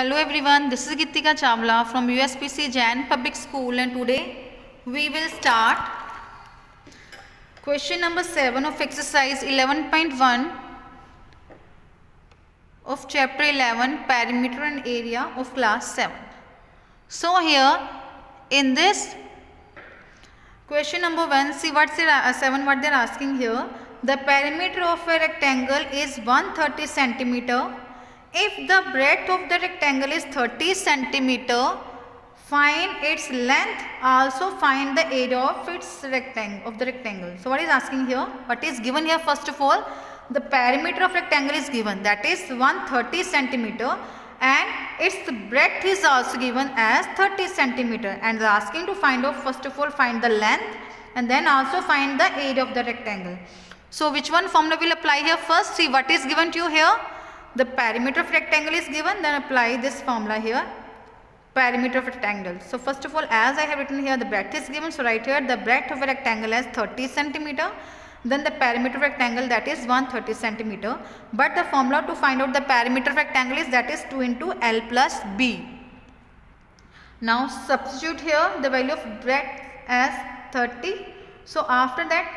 Hello everyone, this is Gitika Chawla from USPC Jain Public School, and today we will start question number 7 of exercise 11.1 of chapter 11, perimeter and area of class 7. So here in this question number 1, see what they are asking here. The perimeter of a rectangle is 130 centimeter. If the breadth of the rectangle is 30 centimeter, find its length. Also find the area of its rectangle. So what is asking here? What is given here? First of all, the perimeter of rectangle is given, that is 130 centimeter, and its breadth is also given as 30 centimeter, and they are asking to find out, first of all, find the length and then also find the area of the rectangle. So which one formula will apply here? First, see what is given to you here. The perimeter of rectangle is given, then apply this formula here, perimeter of rectangle. So first of all, as I have written here, the breadth is given, so right here the breadth of a rectangle as 30 centimeter, then the perimeter of rectangle, that is 130 centimeter, but the formula to find out the perimeter of rectangle is, that is 2 into L plus B. Now substitute here the value of breadth as 30. So after that,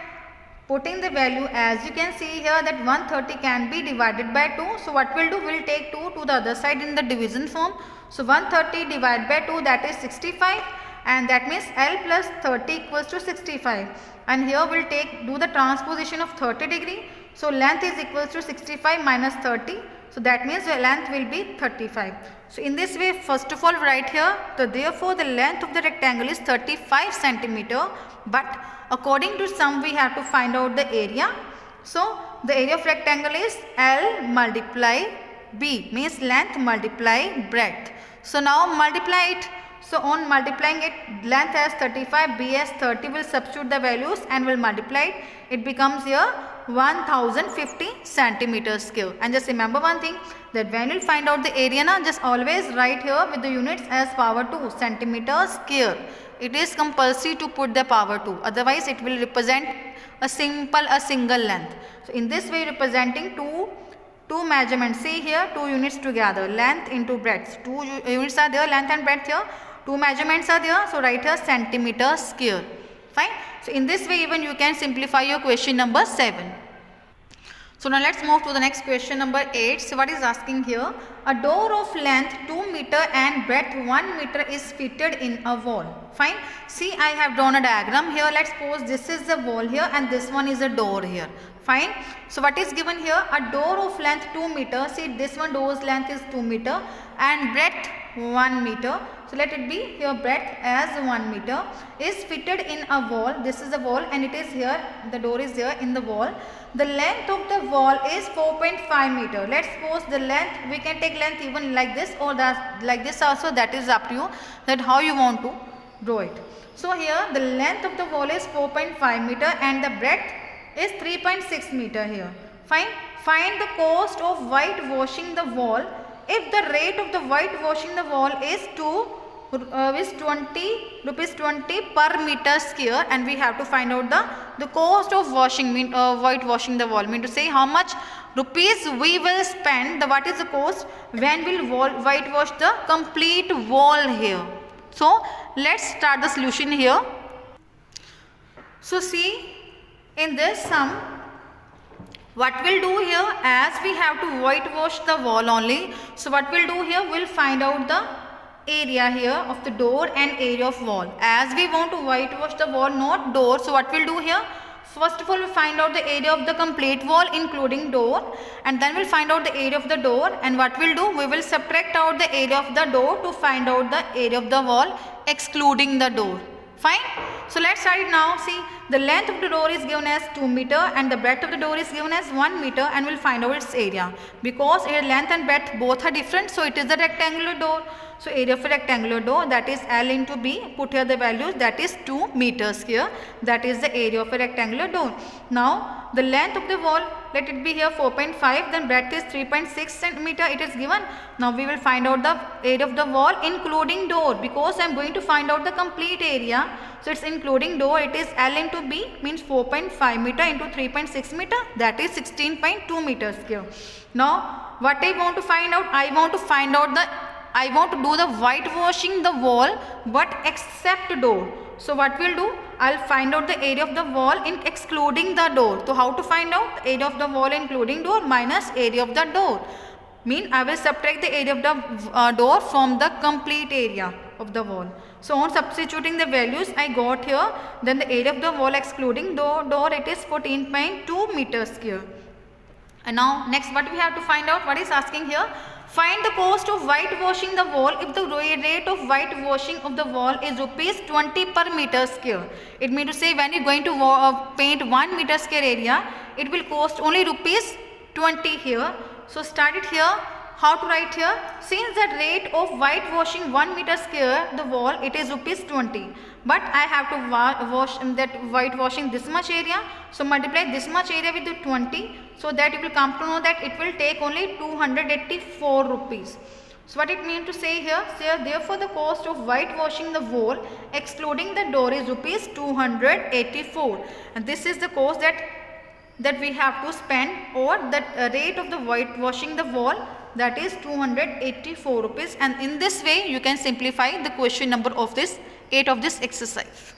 putting the value, as you can see here, that 130 can be divided by 2. So what we'll do, we'll take 2 to the other side in the division form. So 130 divided by 2, that is 65, and that means L plus 30 equals to 65. And here we'll do the transposition of 30 degree. So length is equals to 65 minus 30. So that means the length will be 35. So in this way, first of all, write here, so therefore the length of the rectangle is 35 centimeter, but according to sum we have to find out the area. So the area of rectangle is L multiply B, means length multiply breadth. So now multiply it. So on multiplying it, length as 35, B as 30, will substitute the values and will multiply it. It becomes here 1050 centimeters square. And just remember one thing, that when you find out the area, just always write here with the units as power 2 centimeters square. It is compulsory to put the power 2, otherwise it will represent a single length. So in this way, representing two measurements. See here, 2 units together, length into breadth. 2 units are there, length and breadth here. 2 measurements are there, so write here centimeter square. Fine. So in this way, even you can simplify your question number 7. So now let's move to the next question number 8. So what is asking here? A door of length 2 meter and breadth 1 meter is fitted in a wall. Fine. See, I have drawn a diagram here. Let's suppose this is the wall here and this one is a door here. Fine. So what is given here? A door of length 2 meter. See, this one door's length is 2 meter and breadth 1 meter. So let it be here, breadth as 1 meter is fitted in a wall. This is a wall and it is here, the door is here in the wall. The length of the wall is 4.5 meter. Let's suppose the length, we can take length even like this or like this also, that is up to you, that how you want to draw it. So here the length of the wall is 4.5 meter and the breadth is 3.6 meter here. Fine. Find the cost of whitewashing the wall. If the rate of the whitewashing the wall is 20 per meter square, and we have to find out the cost of whitewashing the wall, mean to say how much rupees we will spend, what is the cost when we will whitewash the complete wall here. So let's start the solution here. So see, in this sum, what we'll do here, as we have to whitewash the wall only, so what we'll do here, we'll find out the area here of the door and area of wall. As we want to whitewash the wall, not door, so what we'll do here, first of all we'll find out the area of the complete wall including door, and then we'll find out the area of the door, and what we'll do, we will subtract out the area of the door to find out the area of the wall excluding the door. Fine. So let's start it now. See, the length of the door is given as 2 meter and the breadth of the door is given as 1 meter, and we'll find out its area. Because its length and breadth both are different, so it is a rectangular door. So area of a rectangular door, that is L into B. Put here the values, that is 2 meters here. That is the area of a rectangular door. Now the length of the wall, let it be here 4.5, then breadth is 3.6 centimeter, it is given. Now we will find out the area of the wall including door, because I am going to find out the complete area. So it's including door, it is L into B, means 4.5 meter into 3.6 meter, that is 16.2 meters square. Now what I want to find out? I want to find out the I want to do the whitewashing the wall but except door. So what we'll do, I'll find out the area of the wall in excluding the door. So how to find out? Area of the wall including door minus area of the door. Mean I will subtract the area of the door from the complete area of the wall. So on substituting the values I got here, then the area of the wall excluding door it is 14.2 meters square. And now next what we have to find out, what is asking here? Find the cost of whitewashing the wall if the rate of whitewashing of the wall is rupees 20 per meter square. It means to say when you are going to paint 1 meter square area, it will cost only rupees 20 here. So start it here. How to write here? Since the rate of whitewashing 1 meter square the wall it is rupees 20. But I have to wash that whitewashing this much area. So multiply this much area with the 20. So that you will come to know that it will take only 284 rupees. So what it means to say here? Say therefore the cost of whitewashing the wall excluding the door is rupees 284. And this is the cost that we have to spend, or that rate of the whitewashing the wall, that is 284 rupees. And in this way you can simplify the question number of this 8 of this exercise.